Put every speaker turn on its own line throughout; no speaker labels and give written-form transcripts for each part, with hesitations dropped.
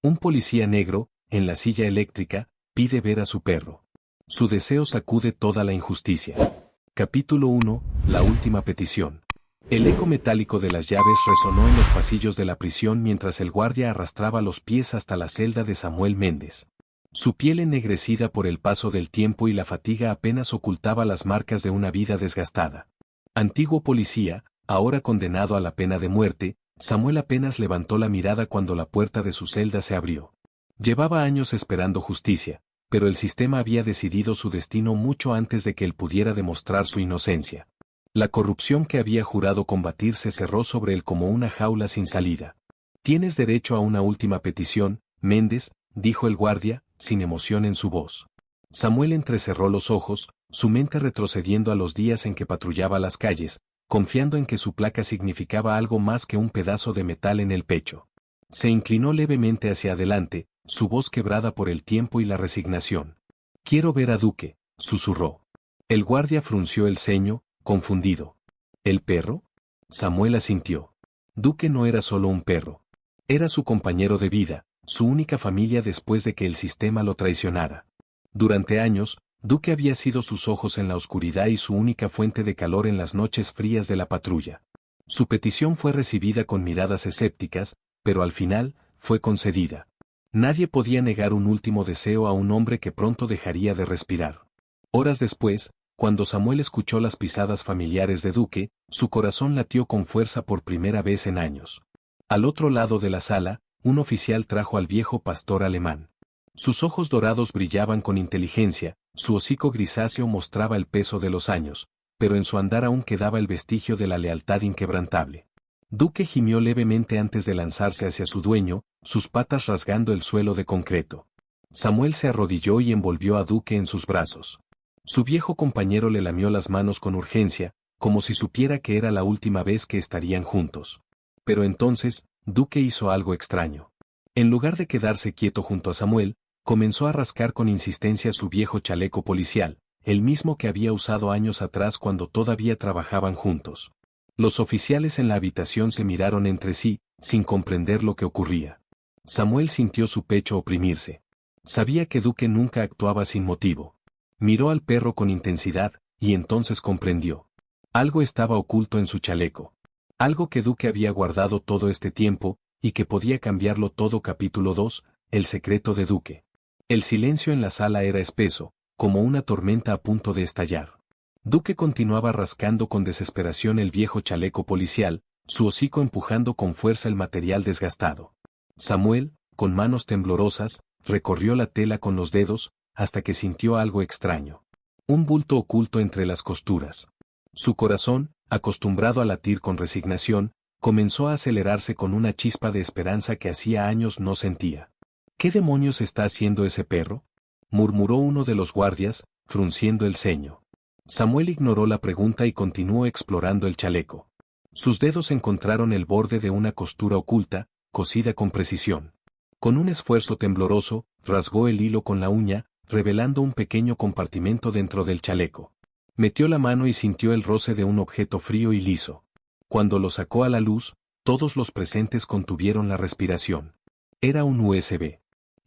Un policía negro, en la silla eléctrica, pide ver a su perro. Su deseo sacude toda la injusticia. Capítulo 1. La última petición. El eco metálico de las llaves resonó en los pasillos de la prisión mientras el guardia arrastraba los pies hasta la celda de Samuel Méndez. Su piel ennegrecida por el paso del tiempo y la fatiga apenas ocultaba las marcas de una vida desgastada. Antiguo policía, ahora condenado a la pena de muerte, Samuel apenas levantó la mirada cuando la puerta de su celda se abrió. Llevaba años esperando justicia, pero el sistema había decidido su destino mucho antes de que él pudiera demostrar su inocencia. La corrupción que había jurado combatir se cerró sobre él como una jaula sin salida. «Tienes derecho a una última petición, Méndez», dijo el guardia, sin emoción en su voz. Samuel entrecerró los ojos, su mente retrocediendo a los días en que patrullaba las calles, confiando en que su placa significaba algo más que un pedazo de metal en el pecho. Se inclinó levemente hacia adelante, su voz quebrada por el tiempo y la resignación. «Quiero ver a Duque», susurró. El guardia frunció el ceño, confundido. ¿El perro? Samuel asintió. Duque no era solo un perro. Era su compañero de vida, su única familia después de que el sistema lo traicionara. Durante años, Duque había sido sus ojos en la oscuridad y su única fuente de calor en las noches frías de la patrulla. Su petición fue recibida con miradas escépticas, pero al final, fue concedida. Nadie podía negar un último deseo a un hombre que pronto dejaría de respirar. Horas después, cuando Samuel escuchó las pisadas familiares de Duque, su corazón latió con fuerza por primera vez en años. Al otro lado de la sala, un oficial trajo al viejo pastor alemán. Sus ojos dorados brillaban con inteligencia, su hocico grisáceo mostraba el peso de los años, pero en su andar aún quedaba el vestigio de la lealtad inquebrantable. Duque gimió levemente antes de lanzarse hacia su dueño, sus patas rasgando el suelo de concreto. Samuel se arrodilló y envolvió a Duque en sus brazos. Su viejo compañero le lamió las manos con urgencia, como si supiera que era la última vez que estarían juntos. Pero entonces, Duque hizo algo extraño. En lugar de quedarse quieto junto a Samuel, comenzó a rascar con insistencia su viejo chaleco policial, el mismo que había usado años atrás cuando todavía trabajaban juntos. Los oficiales en la habitación se miraron entre sí, sin comprender lo que ocurría. Samuel sintió su pecho oprimirse. Sabía que Duque nunca actuaba sin motivo. Miró al perro con intensidad, y entonces comprendió. Algo estaba oculto en su chaleco. Algo que Duque había guardado todo este tiempo, y que podía cambiarlo todo. Capítulo 2, El secreto de Duque. El silencio en la sala era espeso, como una tormenta a punto de estallar. Duque continuaba rascando con desesperación el viejo chaleco policial, su hocico empujando con fuerza el material desgastado. Samuel, con manos temblorosas, recorrió la tela con los dedos, hasta que sintió algo extraño. Un bulto oculto entre las costuras. Su corazón, acostumbrado a latir con resignación, comenzó a acelerarse con una chispa de esperanza que hacía años no sentía. ¿Qué demonios está haciendo ese perro?, murmuró uno de los guardias, frunciendo el ceño. Samuel ignoró la pregunta y continuó explorando el chaleco. Sus dedos encontraron el borde de una costura oculta, cosida con precisión. Con un esfuerzo tembloroso, rasgó el hilo con la uña, revelando un pequeño compartimento dentro del chaleco. Metió la mano y sintió el roce de un objeto frío y liso. Cuando lo sacó a la luz, todos los presentes contuvieron la respiración. Era un USB.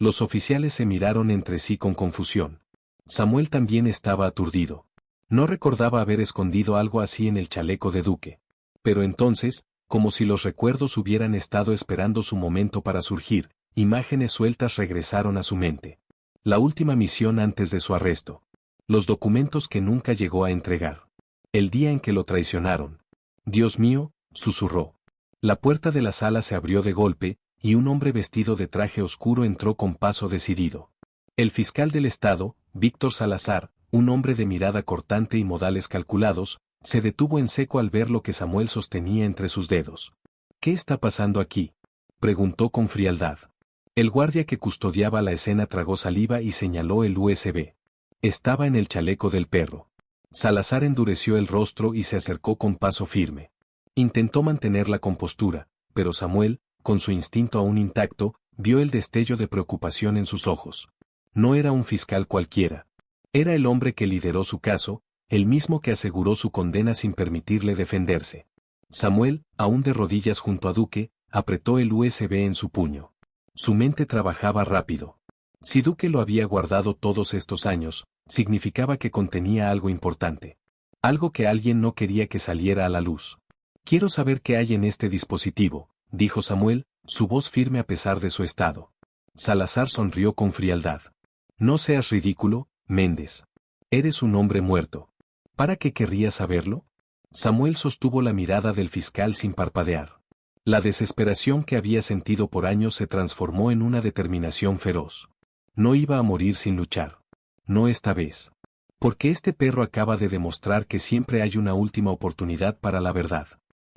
Los oficiales se miraron entre sí con confusión. Samuel también estaba aturdido. No recordaba haber escondido algo así en el chaleco de Duque. Pero entonces, como si los recuerdos hubieran estado esperando su momento para surgir, imágenes sueltas regresaron a su mente. La última misión antes de su arresto. Los documentos que nunca llegó a entregar. El día en que lo traicionaron. «Dios mío», susurró. La puerta de la sala se abrió de golpe, y un hombre vestido de traje oscuro entró con paso decidido. El fiscal del estado, Víctor Salazar, un hombre de mirada cortante y modales calculados, se detuvo en seco al ver lo que Samuel sostenía entre sus dedos. «¿Qué está pasando aquí?», preguntó con frialdad. El guardia que custodiaba la escena tragó saliva y señaló el USB. Estaba en el chaleco del perro. Salazar endureció el rostro y se acercó con paso firme. Intentó mantener la compostura, pero Samuel, con su instinto aún intacto, vio el destello de preocupación en sus ojos. No era un fiscal cualquiera. Era el hombre que lideró su caso, el mismo que aseguró su condena sin permitirle defenderse. Samuel, aún de rodillas junto a Duque, apretó el USB en su puño. Su mente trabajaba rápido. Si Duque lo había guardado todos estos años, significaba que contenía algo importante. Algo que alguien no quería que saliera a la luz. Quiero saber qué hay en este dispositivo, dijo Samuel, su voz firme a pesar de su estado. Salazar sonrió con frialdad. No seas ridículo, Méndez. Eres un hombre muerto. ¿Para qué querrías saberlo? Samuel sostuvo la mirada del fiscal sin parpadear. La desesperación que había sentido por años se transformó en una determinación feroz. No iba a morir sin luchar. No esta vez. Porque este perro acaba de demostrar que siempre hay una última oportunidad para la verdad.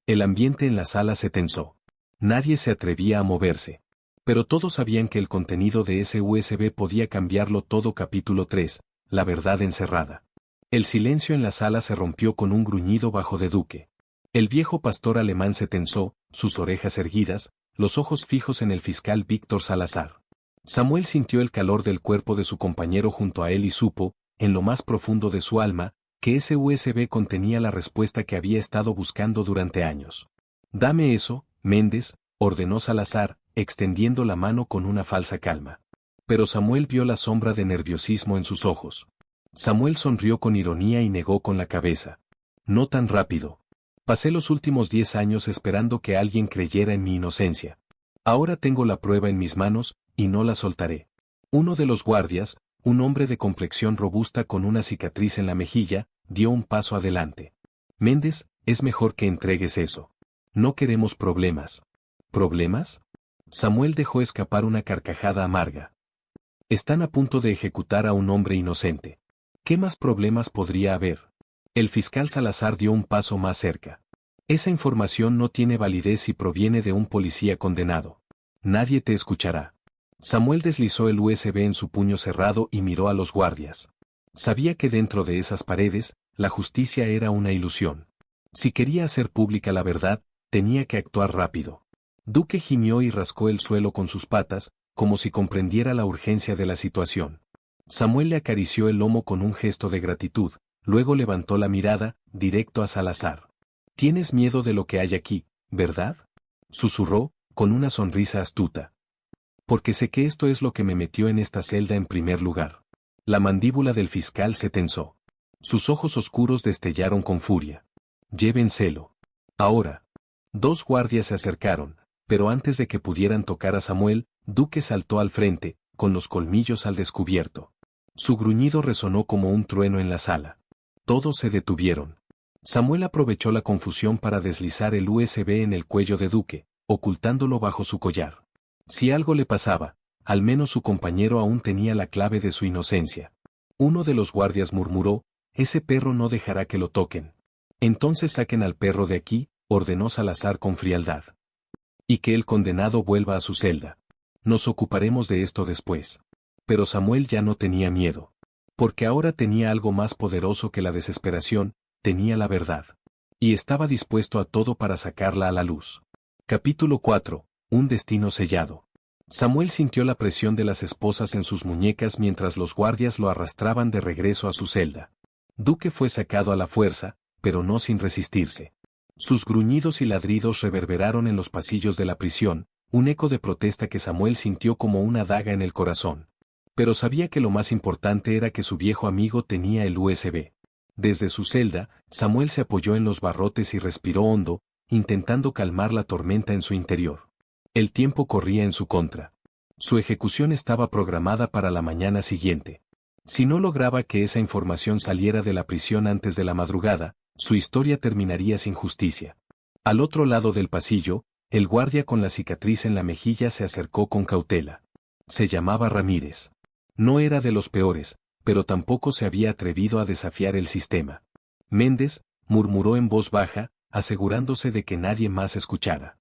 El ambiente en la sala se tensó. Nadie se atrevía a moverse. Pero todos sabían que el contenido de ese USB podía cambiarlo todo. Capítulo 3, la verdad encerrada. El silencio en la sala se rompió con un gruñido bajo de Duque. El viejo pastor alemán se tensó, sus orejas erguidas, los ojos fijos en el fiscal Víctor Salazar. Samuel sintió el calor del cuerpo de su compañero junto a él y supo, en lo más profundo de su alma, que ese USB contenía la respuesta que había estado buscando durante años. Dame eso, Méndez, ordenó Salazar, extendiendo la mano con una falsa calma. Pero Samuel vio la sombra de nerviosismo en sus ojos. Samuel sonrió con ironía y negó con la cabeza. No tan rápido. Pasé los últimos 10 años esperando que alguien creyera en mi inocencia. Ahora tengo la prueba en mis manos, y no la soltaré. Uno de los guardias, un hombre de complexión robusta con una cicatriz en la mejilla, dio un paso adelante. Méndez, es mejor que entregues eso. No queremos problemas. ¿Problemas? Samuel dejó escapar una carcajada amarga. Están a punto de ejecutar a un hombre inocente. ¿Qué más problemas podría haber? El fiscal Salazar dio un paso más cerca. Esa información no tiene validez si proviene de un policía condenado. Nadie te escuchará. Samuel deslizó el USB en su puño cerrado y miró a los guardias. Sabía que dentro de esas paredes, la justicia era una ilusión. Si quería hacer pública la verdad, tenía que actuar rápido. Duque gimió y rascó el suelo con sus patas, como si comprendiera la urgencia de la situación. Samuel le acarició el lomo con un gesto de gratitud, luego levantó la mirada, directo a Salazar. «Tienes miedo de lo que hay aquí, ¿verdad?», susurró, con una sonrisa astuta. «Porque sé que esto es lo que me metió en esta celda en primer lugar». La mandíbula del fiscal se tensó. Sus ojos oscuros destellaron con furia. «Llévenselo. Ahora». 2 guardias se acercaron, pero antes de que pudieran tocar a Samuel, Duque saltó al frente, con los colmillos al descubierto. Su gruñido resonó como un trueno en la sala. Todos se detuvieron. Samuel aprovechó la confusión para deslizar el USB en el cuello de Duque, ocultándolo bajo su collar. Si algo le pasaba, al menos su compañero aún tenía la clave de su inocencia. Uno de los guardias murmuró, «Ese perro no dejará que lo toquen». «Entonces saquen al perro de aquí», ordenó Salazar con frialdad. «Y que el condenado vuelva a su celda. Nos ocuparemos de esto después». Pero Samuel ya no tenía miedo. Porque ahora tenía algo más poderoso que la desesperación, tenía la verdad. Y estaba dispuesto a todo para sacarla a la luz. Capítulo 4. Un destino sellado. Samuel sintió la presión de las esposas en sus muñecas mientras los guardias lo arrastraban de regreso a su celda. Duque fue sacado a la fuerza, pero no sin resistirse. Sus gruñidos y ladridos reverberaron en los pasillos de la prisión, un eco de protesta que Samuel sintió como una daga en el corazón. Pero sabía que lo más importante era que su viejo amigo tenía el USB. Desde su celda, Samuel se apoyó en los barrotes y respiró hondo, intentando calmar la tormenta en su interior. El tiempo corría en su contra. Su ejecución estaba programada para la mañana siguiente. Si no lograba que esa información saliera de la prisión antes de la madrugada, su historia terminaría sin justicia. Al otro lado del pasillo, el guardia con la cicatriz en la mejilla se acercó con cautela. Se llamaba Ramírez. No era de los peores, pero tampoco se había atrevido a desafiar el sistema. «Méndez», murmuró en voz baja, asegurándose de que nadie más escuchara.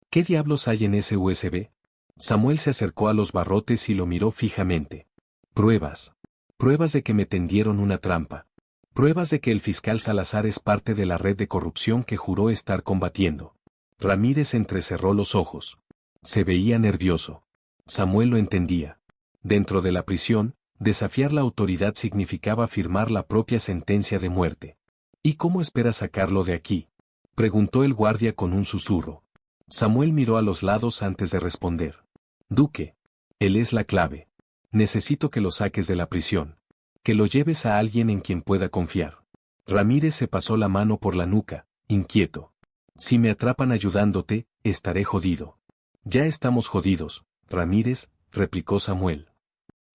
«¿Qué diablos hay en ese USB?» Samuel se acercó a los barrotes y lo miró fijamente. «Pruebas. Pruebas de que me tendieron una trampa. Pruebas de que el fiscal Salazar es parte de la red de corrupción que juró estar combatiendo». Ramírez entrecerró los ojos. Se veía nervioso. Samuel lo entendía. Dentro de la prisión, desafiar la autoridad significaba firmar la propia sentencia de muerte. «¿Y cómo espera sacarlo de aquí?», preguntó el guardia con un susurro. Samuel miró a los lados antes de responder. Duque. Él es la clave. Necesito que lo saques de la prisión. Que lo lleves a alguien en quien pueda confiar. Ramírez se pasó la mano por la nuca, inquieto. Si me atrapan ayudándote, estaré jodido. Ya estamos jodidos, Ramírez, replicó Samuel.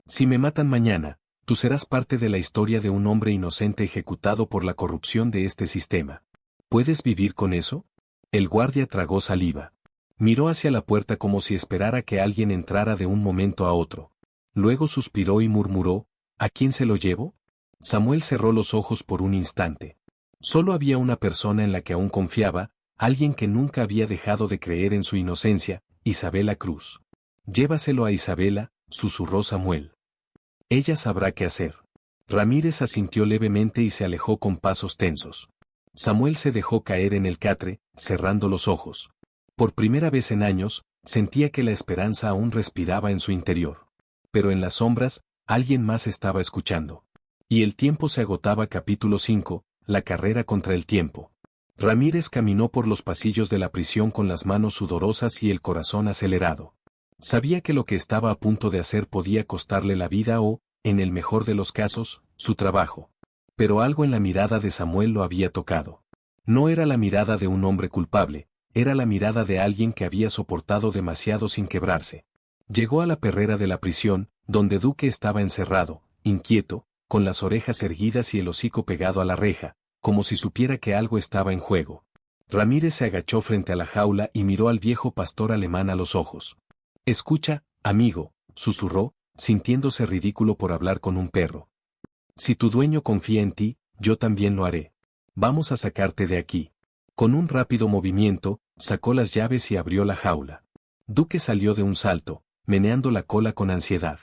Si me matan mañana, tú serás parte de la historia de un hombre inocente ejecutado por la corrupción de este sistema. ¿Puedes vivir con eso? El guardia tragó saliva. Miró hacia la puerta como si esperara que alguien entrara de un momento a otro. Luego suspiró y murmuró, ¿a quién se lo llevo? Samuel cerró los ojos por un instante. Solo había una persona en la que aún confiaba, alguien que nunca había dejado de creer en su inocencia, Isabela Cruz. Llévaselo a Isabela, susurró Samuel. Ella sabrá qué hacer. Ramírez asintió levemente y se alejó con pasos tensos. Samuel se dejó caer en el catre, cerrando los ojos. Por primera vez en años, sentía que la esperanza aún respiraba en su interior. Pero en las sombras, alguien más estaba escuchando. Y el tiempo se agotaba. Capítulo 5, la carrera contra el tiempo. Ramírez caminó por los pasillos de la prisión con las manos sudorosas y el corazón acelerado. Sabía que lo que estaba a punto de hacer podía costarle la vida o, en el mejor de los casos, su trabajo. Pero algo en la mirada de Samuel lo había tocado. No era la mirada de un hombre culpable, era la mirada de alguien que había soportado demasiado sin quebrarse. Llegó a la perrera de la prisión, donde Duque estaba encerrado, inquieto, con las orejas erguidas y el hocico pegado a la reja, como si supiera que algo estaba en juego. Ramírez se agachó frente a la jaula y miró al viejo pastor alemán a los ojos. «Escucha, amigo», susurró, sintiéndose ridículo por hablar con un perro. «Si tu dueño confía en ti, yo también lo haré. Vamos a sacarte de aquí». Con un rápido movimiento, sacó las llaves y abrió la jaula. Duque salió de un salto, meneando la cola con ansiedad.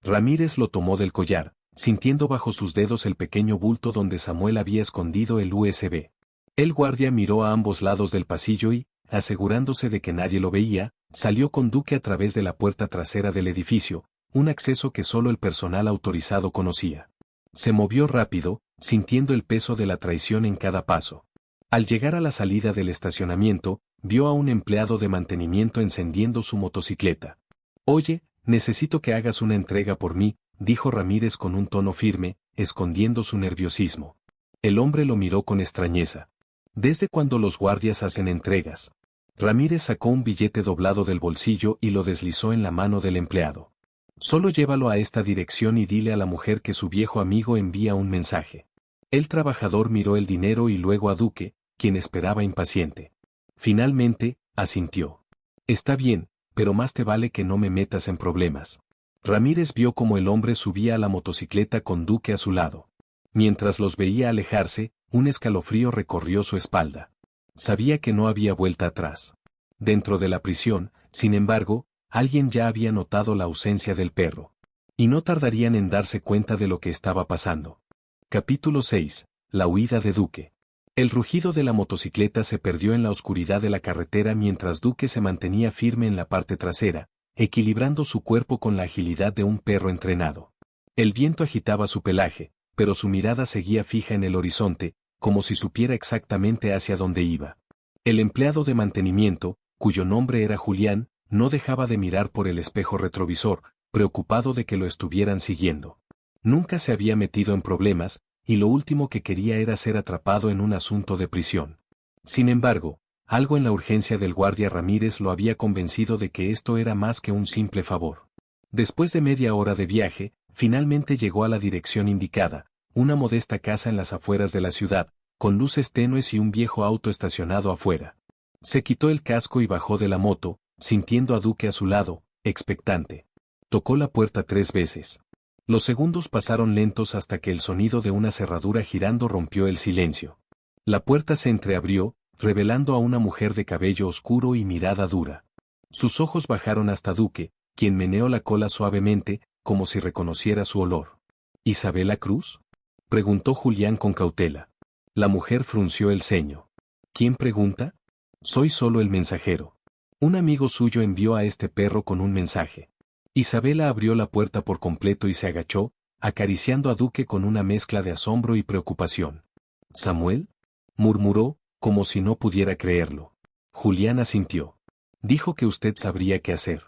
Ramírez lo tomó del collar, sintiendo bajo sus dedos el pequeño bulto donde Samuel había escondido el USB. El guardia miró a ambos lados del pasillo y, asegurándose de que nadie lo veía, salió con Duque a través de la puerta trasera del edificio, un acceso que solo el personal autorizado conocía. Se movió rápido, sintiendo el peso de la traición en cada paso. Al llegar a la salida del estacionamiento, vio a un empleado de mantenimiento encendiendo su motocicleta. «Oye, necesito que hagas una entrega por mí», dijo Ramírez con un tono firme, escondiendo su nerviosismo. El hombre lo miró con extrañeza. «¿Desde cuándo los guardias hacen entregas?». Ramírez sacó un billete doblado del bolsillo y lo deslizó en la mano del empleado. «Solo llévalo a esta dirección y dile a la mujer que su viejo amigo envía un mensaje». El trabajador miró el dinero y luego a Duque, quien esperaba impaciente. Finalmente, asintió. «Está bien, pero más te vale que no me metas en problemas». Ramírez vio cómo el hombre subía a la motocicleta con Duque a su lado. Mientras los veía alejarse, un escalofrío recorrió su espalda. Sabía que no había vuelta atrás. Dentro de la prisión, sin embargo, alguien ya había notado la ausencia del perro. Y no tardarían en darse cuenta de lo que estaba pasando. Capítulo 6. La huida de Duque. El rugido de la motocicleta se perdió en la oscuridad de la carretera mientras Duque se mantenía firme en la parte trasera, equilibrando su cuerpo con la agilidad de un perro entrenado. El viento agitaba su pelaje, pero su mirada seguía fija en el horizonte, como si supiera exactamente hacia dónde iba. El empleado de mantenimiento, cuyo nombre era Julián, no dejaba de mirar por el espejo retrovisor, preocupado de que lo estuvieran siguiendo. Nunca se había metido en problemas, y lo último que quería era ser atrapado en un asunto de prisión. Sin embargo, algo en la urgencia del guardia Ramírez lo había convencido de que esto era más que un simple favor. Después de media hora de viaje, finalmente llegó a la dirección indicada, una modesta casa en las afueras de la ciudad, con luces tenues y un viejo auto estacionado afuera. Se quitó el casco y bajó de la moto, sintiendo a Duque a su lado, expectante. Tocó la puerta 3 veces. Los segundos pasaron lentos hasta que el sonido de una cerradura girando rompió el silencio. La puerta se entreabrió, revelando a una mujer de cabello oscuro y mirada dura. Sus ojos bajaron hasta Duque, quien meneó la cola suavemente, como si reconociera su olor. «¿Isabela Cruz?», preguntó Julián con cautela. La mujer frunció el ceño. «¿Quién pregunta?». «Soy solo el mensajero. Un amigo suyo envió a este perro con un mensaje». Isabela abrió la puerta por completo y se agachó, acariciando a Duque con una mezcla de asombro y preocupación. «¿Samuel?», murmuró, como si no pudiera creerlo. Julián asintió. «Dijo que usted sabría qué hacer».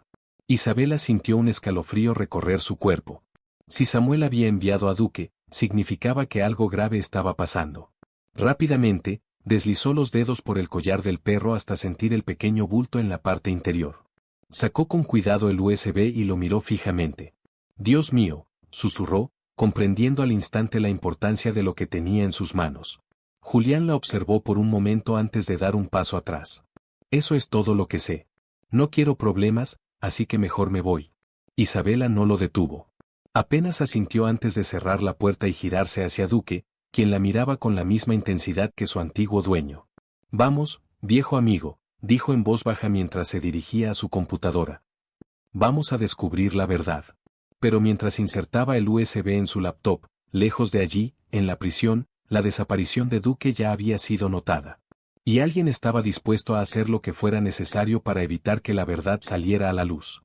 Isabela sintió un escalofrío recorrer su cuerpo. Si Samuel había enviado a Duque, significaba que algo grave estaba pasando. Rápidamente, deslizó los dedos por el collar del perro hasta sentir el pequeño bulto en la parte interior. Sacó con cuidado el USB y lo miró fijamente. «Dios mío», susurró, comprendiendo al instante la importancia de lo que tenía en sus manos. Julián la observó por un momento antes de dar un paso atrás. «Eso es todo lo que sé. No quiero problemas, así que mejor me voy». Isabela no lo detuvo. Apenas asintió antes de cerrar la puerta y girarse hacia Duque, quien la miraba con la misma intensidad que su antiguo dueño. «Vamos, viejo amigo», dijo en voz baja mientras se dirigía a su computadora. «Vamos a descubrir la verdad». Pero mientras insertaba el USB en su laptop, lejos de allí, en la prisión, la desaparición de Duque ya había sido notada. Y alguien estaba dispuesto a hacer lo que fuera necesario para evitar que la verdad saliera a la luz.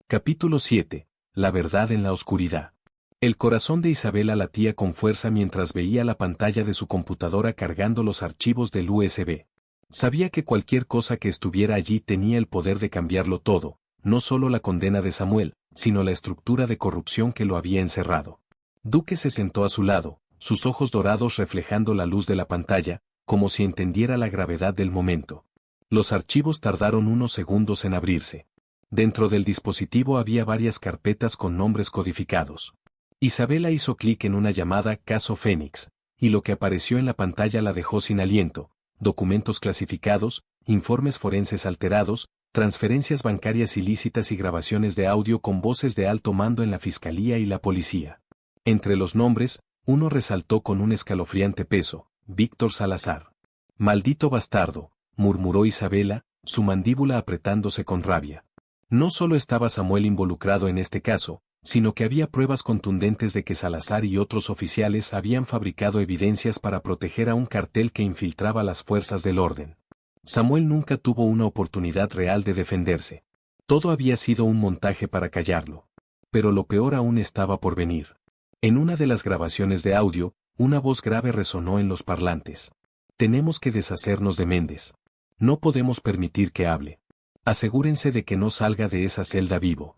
Capítulo 7. La verdad en la oscuridad. El corazón de Isabela latía con fuerza mientras veía la pantalla de su computadora cargando los archivos del USB. Sabía que cualquier cosa que estuviera allí tenía el poder de cambiarlo todo, no solo la condena de Samuel, sino la estructura de corrupción que lo había encerrado. Duque se sentó a su lado, sus ojos dorados reflejando la luz de la pantalla, como si entendiera la gravedad del momento. Los archivos tardaron unos segundos en abrirse. Dentro del dispositivo había varias carpetas con nombres codificados. Isabela hizo clic en una llamada Caso Fénix, y lo que apareció en la pantalla la dejó sin aliento: documentos clasificados, informes forenses alterados, transferencias bancarias ilícitas y grabaciones de audio con voces de alto mando en la fiscalía y la policía. Entre los nombres, uno resaltó con un escalofriante peso: Víctor Salazar. «Maldito bastardo», murmuró Isabela, su mandíbula apretándose con rabia. No solo estaba Samuel involucrado en este caso, sino que había pruebas contundentes de que Salazar y otros oficiales habían fabricado evidencias para proteger a un cartel que infiltraba las fuerzas del orden. Samuel nunca tuvo una oportunidad real de defenderse. Todo había sido un montaje para callarlo. Pero lo peor aún estaba por venir. En una de las grabaciones de audio, una voz grave resonó en los parlantes. «Tenemos que deshacernos de Méndez. No podemos permitir que hable. Asegúrense de que no salga de esa celda vivo».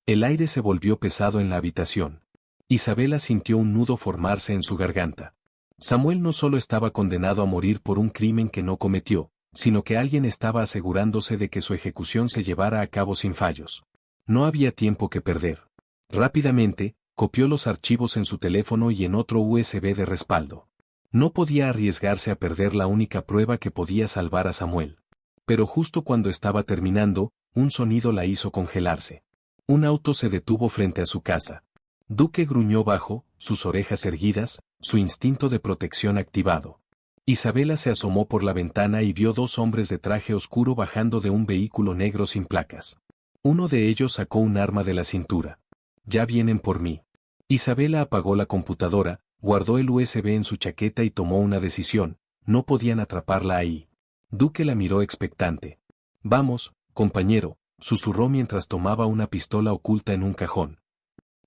El aire se volvió pesado en la habitación. Isabela sintió un nudo formarse en su garganta. Samuel no solo estaba condenado a morir por un crimen que no cometió, sino que alguien estaba asegurándose de que su ejecución se llevara a cabo sin fallos. No había tiempo que perder. Rápidamente, copió los archivos en su teléfono y en otro USB de respaldo. No podía arriesgarse a perder la única prueba que podía salvar a Samuel. Pero justo cuando estaba terminando, un sonido la hizo congelarse. Un auto se detuvo frente a su casa. Duque gruñó bajo, sus orejas erguidas, su instinto de protección activado. Isabela se asomó por la ventana y vio dos hombres de traje oscuro bajando de un vehículo negro sin placas. Uno de ellos sacó un arma de la cintura. «Ya vienen por mí». Isabela apagó la computadora, guardó el USB en su chaqueta y tomó una decisión: no podían atraparla ahí. Duque la miró expectante. «Vamos, compañero», susurró mientras tomaba una pistola oculta en un cajón.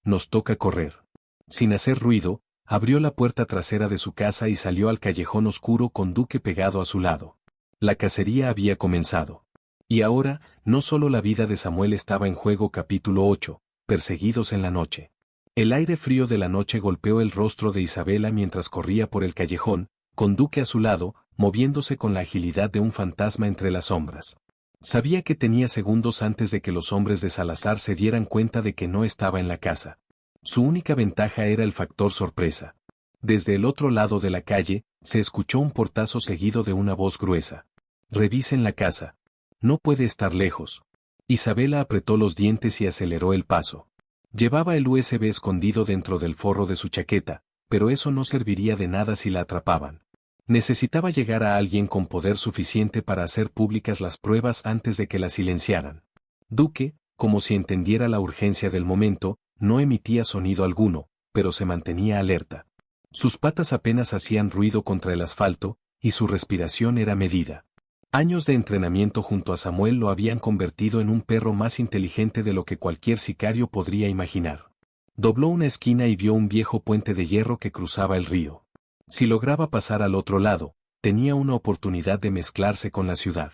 «Nos toca correr». Sin hacer ruido, abrió la puerta trasera de su casa y salió al callejón oscuro con Duque pegado a su lado. La cacería había comenzado. Y ahora, no solo la vida de Samuel estaba en juego. Capítulo 8. Perseguidos en la noche. El aire frío de la noche golpeó el rostro de Isabela mientras corría por el callejón, con Duque a su lado, moviéndose con la agilidad de un fantasma entre las sombras. Sabía que tenía segundos antes de que los hombres de Salazar se dieran cuenta de que no estaba en la casa. Su única ventaja era el factor sorpresa. Desde el otro lado de la calle, se escuchó un portazo seguido de una voz gruesa. «Revisen la casa. No puede estar lejos». Isabela apretó los dientes y aceleró el paso. Llevaba el USB escondido dentro del forro de su chaqueta, pero eso no serviría de nada si la atrapaban. Necesitaba llegar a alguien con poder suficiente para hacer públicas las pruebas antes de que la silenciaran. Duque, como si entendiera la urgencia del momento, no emitía sonido alguno, pero se mantenía alerta. Sus patas apenas hacían ruido contra el asfalto, y su respiración era medida. Años de entrenamiento junto a Samuel lo habían convertido en un perro más inteligente de lo que cualquier sicario podría imaginar. Dobló una esquina y vio un viejo puente de hierro que cruzaba el río. Si lograba pasar al otro lado, tenía una oportunidad de mezclarse con la ciudad.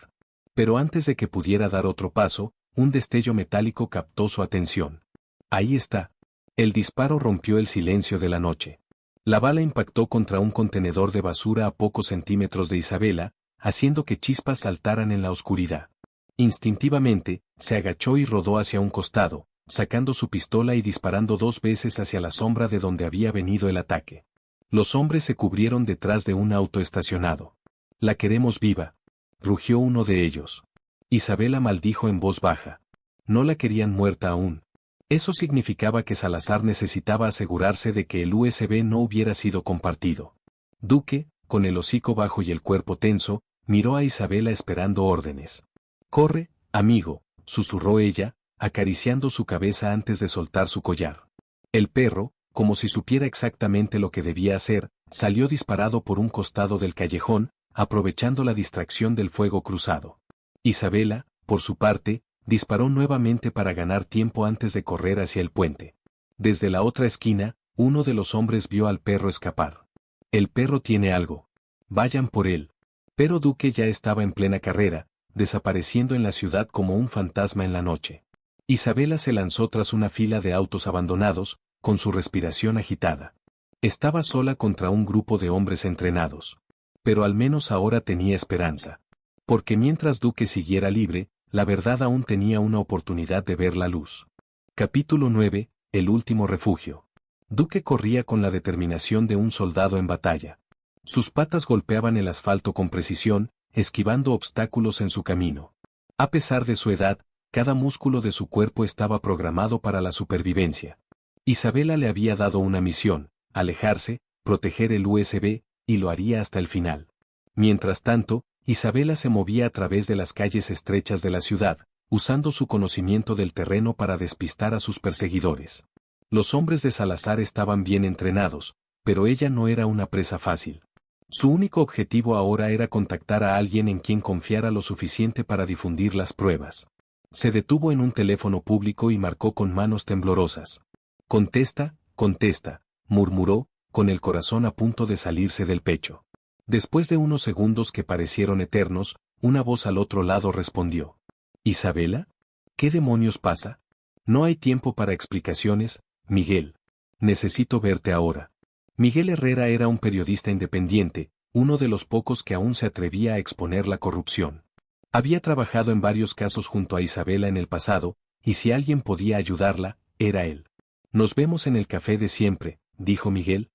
Pero antes de que pudiera dar otro paso, un destello metálico captó su atención. Ahí está. El disparo rompió el silencio de la noche. La bala impactó contra un contenedor de basura a pocos centímetros de Isabela, haciendo que chispas saltaran en la oscuridad. Instintivamente, se agachó y rodó hacia un costado, sacando su pistola y disparando 2 veces hacia la sombra de donde había venido el ataque. Los hombres se cubrieron detrás de un auto estacionado. «La queremos viva», rugió uno de ellos. Isabela maldijo en voz baja. No la querían muerta aún. Eso significaba que Salazar necesitaba asegurarse de que el USB no hubiera sido compartido. Duque, con el hocico bajo y el cuerpo tenso, miró a Isabela esperando órdenes. «Corre, amigo», susurró ella, acariciando su cabeza antes de soltar su collar. El perro, como si supiera exactamente lo que debía hacer, salió disparado por un costado del callejón, aprovechando la distracción del fuego cruzado. Isabela, por su parte, disparó nuevamente para ganar tiempo antes de correr hacia el puente. Desde la otra esquina, uno de los hombres vio al perro escapar. «El perro tiene algo. Vayan por él». Pero Duque ya estaba en plena carrera, desapareciendo en la ciudad como un fantasma en la noche. Isabela se lanzó tras una fila de autos abandonados, con su respiración agitada. Estaba sola contra un grupo de hombres entrenados. Pero al menos ahora tenía esperanza. Porque mientras Duque siguiera libre, la verdad aún tenía una oportunidad de ver la luz. Capítulo 9. El último refugio. Duque corría con la determinación de un soldado en batalla. Sus patas golpeaban el asfalto con precisión, esquivando obstáculos en su camino. A pesar de su edad, cada músculo de su cuerpo estaba programado para la supervivencia. Isabela le había dado una misión: alejarse, proteger el USB, y lo haría hasta el final. Mientras tanto, Isabela se movía a través de las calles estrechas de la ciudad, usando su conocimiento del terreno para despistar a sus perseguidores. Los hombres de Salazar estaban bien entrenados, pero ella no era una presa fácil. Su único objetivo ahora era contactar a alguien en quien confiara lo suficiente para difundir las pruebas. Se detuvo en un teléfono público y marcó con manos temblorosas. «Contesta, contesta», murmuró, con el corazón a punto de salirse del pecho. Después de unos segundos que parecieron eternos, una voz al otro lado respondió. «¿Isabela? ¿Qué demonios pasa? No hay tiempo para explicaciones, Miguel. Necesito verte ahora». Miguel Herrera era un periodista independiente, uno de los pocos que aún se atrevía a exponer la corrupción. Había trabajado en varios casos junto a Isabela en el pasado, y si alguien podía ayudarla, era él. «Nos vemos en el café de siempre», dijo Miguel.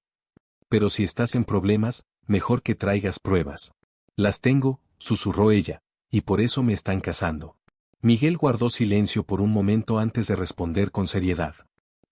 «Pero si estás en problemas, mejor que traigas pruebas». «Las tengo», susurró ella, «y por eso me están cazando». Miguel guardó silencio por un momento antes de responder con seriedad.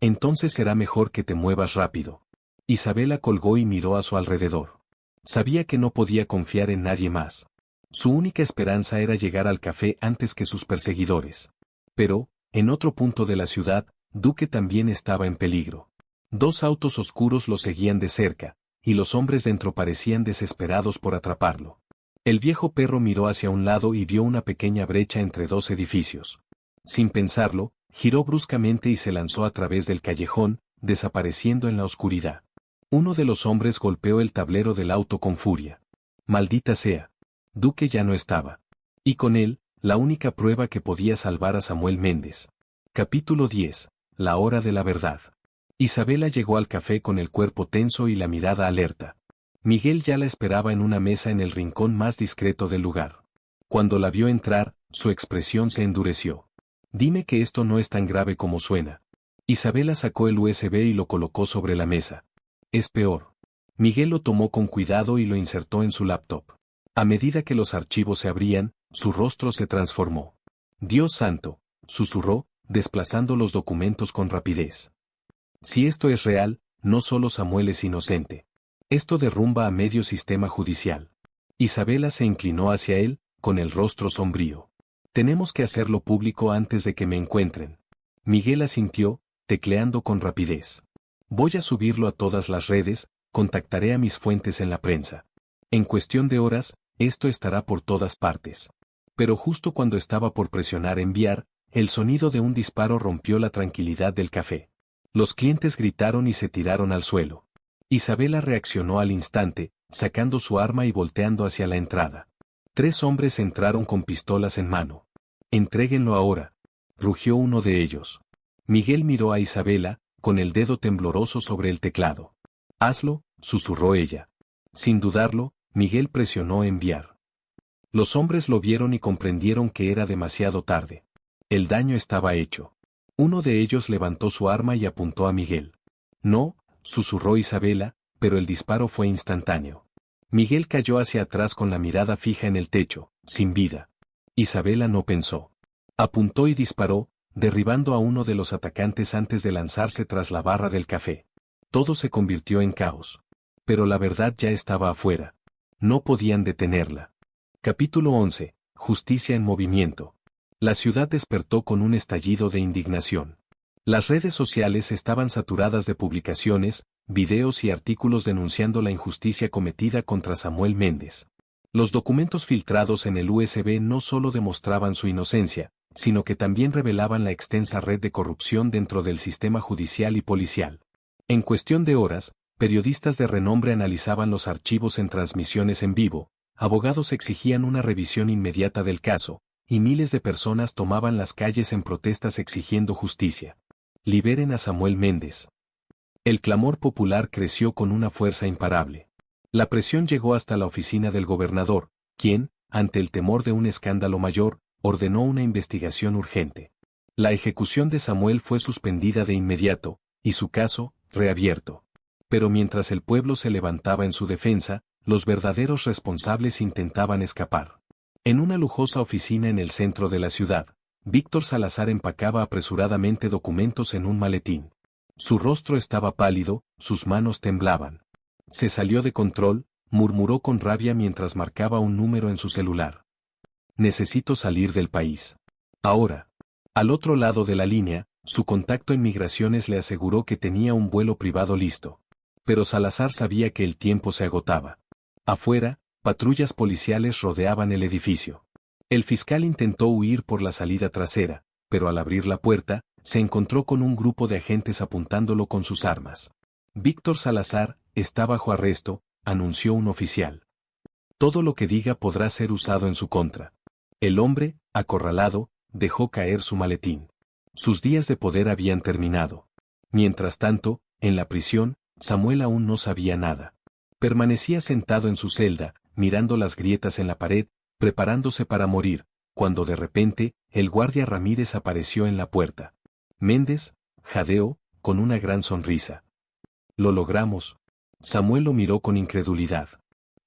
«Entonces será mejor que te muevas rápido». Isabela colgó y miró a su alrededor. Sabía que no podía confiar en nadie más. Su única esperanza era llegar al café antes que sus perseguidores. Pero, en otro punto de la ciudad, Duque también estaba en peligro. 2 autos oscuros lo seguían de cerca, y los hombres dentro parecían desesperados por atraparlo. El viejo perro miró hacia un lado y vio una pequeña brecha entre 2 edificios. Sin pensarlo, giró bruscamente y se lanzó a través del callejón, desapareciendo en la oscuridad. Uno de los hombres golpeó el tablero del auto con furia. «Maldita sea». Duque ya no estaba. Y con él, la única prueba que podía salvar a Samuel Méndez. Capítulo 10. La hora de la verdad. Isabela llegó al café con el cuerpo tenso y la mirada alerta. Miguel ya la esperaba en una mesa en el rincón más discreto del lugar. Cuando la vio entrar, su expresión se endureció. «Dime que esto no es tan grave como suena». Isabela sacó el USB y lo colocó sobre la mesa. «Es peor». Miguel lo tomó con cuidado y lo insertó en su laptop. A medida que los archivos se abrían, su rostro se transformó. «Dios santo», susurró, desplazando los documentos con rapidez. «Si esto es real, no solo Samuel es inocente. Esto derrumba a medio sistema judicial». Isabela se inclinó hacia él, con el rostro sombrío. «Tenemos que hacerlo público antes de que me encuentren». Miguel asintió, tecleando con rapidez. «Voy a subirlo a todas las redes, contactaré a mis fuentes en la prensa. En cuestión de horas, esto estará por todas partes». Pero justo cuando estaba por presionar enviar, el sonido de un disparo rompió la tranquilidad del café. Los clientes gritaron y se tiraron al suelo. Isabela reaccionó al instante, sacando su arma y volteando hacia la entrada. 3 hombres entraron con pistolas en mano. «Entréguenlo ahora». rugió uno de ellos. Miguel miró a Isabela, con el dedo tembloroso sobre el teclado. Hazlo, susurró ella. Sin dudarlo, Miguel presionó enviar. Los hombres lo vieron y comprendieron que era demasiado tarde. El daño estaba hecho. Uno de ellos levantó su arma y apuntó a Miguel. No, susurró Isabela, pero el disparo fue instantáneo. Miguel cayó hacia atrás con la mirada fija en el techo, sin vida. Isabela no pensó. Apuntó y disparó, derribando a uno de los atacantes antes de lanzarse tras la barra del café. Todo se convirtió en caos. Pero la verdad ya estaba afuera. No podían detenerla. Capítulo 11. Justicia en movimiento. La ciudad despertó con un estallido de indignación. Las redes sociales estaban saturadas de publicaciones, videos y artículos denunciando la injusticia cometida contra Samuel Méndez. Los documentos filtrados en el USB no solo demostraban su inocencia, sino que también revelaban la extensa red de corrupción dentro del sistema judicial y policial. En cuestión de horas, periodistas de renombre analizaban los archivos en transmisiones en vivo, abogados exigían una revisión inmediata del caso, y miles de personas tomaban las calles en protestas exigiendo justicia. Liberen a Samuel Méndez. El clamor popular creció con una fuerza imparable. La presión llegó hasta la oficina del gobernador, quien, ante el temor de un escándalo mayor, ordenó una investigación urgente. La ejecución de Samuel fue suspendida de inmediato, y su caso, reabierto. Pero mientras el pueblo se levantaba en su defensa, los verdaderos responsables intentaban escapar. En una lujosa oficina en el centro de la ciudad, Víctor Salazar empacaba apresuradamente documentos en un maletín. Su rostro estaba pálido, sus manos temblaban. Se salió de control, murmuró con rabia mientras marcaba un número en su celular. Necesito salir del país. Ahora. Al otro lado de la línea, su contacto en migraciones le aseguró que tenía un vuelo privado listo. Pero Salazar sabía que el tiempo se agotaba. Afuera, patrullas policiales rodeaban el edificio. El fiscal intentó huir por la salida trasera, pero al abrir la puerta, se encontró con un grupo de agentes apuntándolo con sus armas. Víctor Salazar está bajo arresto, anunció un oficial. Todo lo que diga podrá ser usado en su contra. El hombre, acorralado, dejó caer su maletín. Sus días de poder habían terminado. Mientras tanto, en la prisión, Samuel aún no sabía nada. Permanecía sentado en su celda, mirando las grietas en la pared, preparándose para morir, cuando de repente, el guardia Ramírez apareció en la puerta. Méndez, jadeó, con una gran sonrisa. Lo logramos. Samuel lo miró con incredulidad.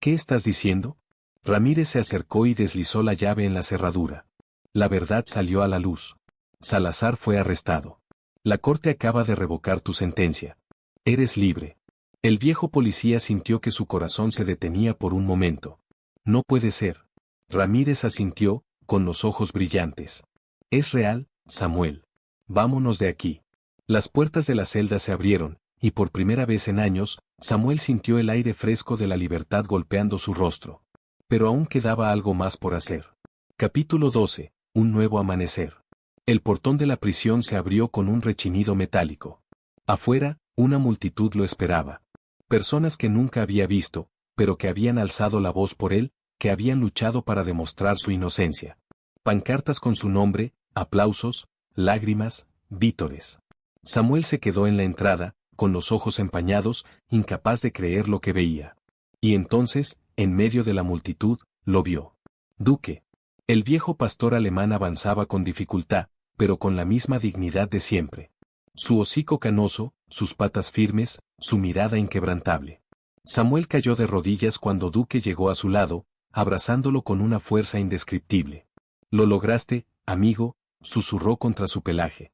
¿Qué estás diciendo? Ramírez se acercó y deslizó la llave en la cerradura. La verdad salió a la luz. Salazar fue arrestado. La corte acaba de revocar tu sentencia. Eres libre. El viejo policía sintió que su corazón se detenía por un momento. No puede ser. Ramírez asintió, con los ojos brillantes. Es real, Samuel. Vámonos de aquí. Las puertas de la celda se abrieron, y por primera vez en años, Samuel sintió el aire fresco de la libertad golpeando su rostro. Pero aún quedaba algo más por hacer. Capítulo 12. Un nuevo amanecer. El portón de la prisión se abrió con un rechinido metálico. Afuera, una multitud lo esperaba. Personas que nunca había visto, pero que habían alzado la voz por él, que habían luchado para demostrar su inocencia. Pancartas con su nombre, aplausos, lágrimas, vítores. Samuel se quedó en la entrada, con los ojos empañados, incapaz de creer lo que veía. Y entonces, en medio de la multitud, lo vio. Duque. El viejo pastor alemán avanzaba con dificultad, pero con la misma dignidad de siempre. Su hocico canoso, sus patas firmes, su mirada inquebrantable. Samuel cayó de rodillas cuando Duque llegó a su lado, abrazándolo con una fuerza indescriptible. Lo lograste, amigo, susurró contra su pelaje.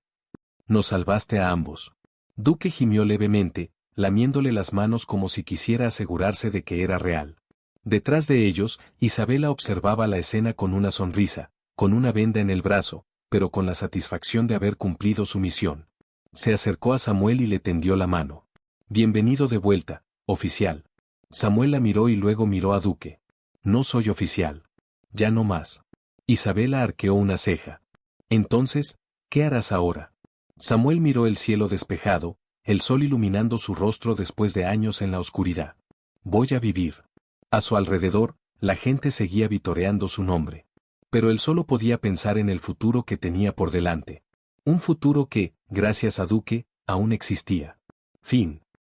Nos salvaste a ambos. Duque gimió levemente, lamiéndole las manos como si quisiera asegurarse de que era real. Detrás de ellos, Isabela observaba la escena con una sonrisa, con una venda en el brazo, pero con la satisfacción de haber cumplido su misión. Se acercó a Samuel y le tendió la mano. Bienvenido de vuelta, oficial. Samuel la miró y luego miró a Duque. No soy oficial. Ya no más. Isabela arqueó una ceja. Entonces, ¿qué harás ahora? Samuel miró el cielo despejado, el sol iluminando su rostro después de años en la oscuridad. Voy a vivir. A su alrededor, la gente seguía vitoreando su nombre. pero él solo podía pensar en el futuro que tenía por delante. Un futuro que, gracias a Duque, aún existía. Fin.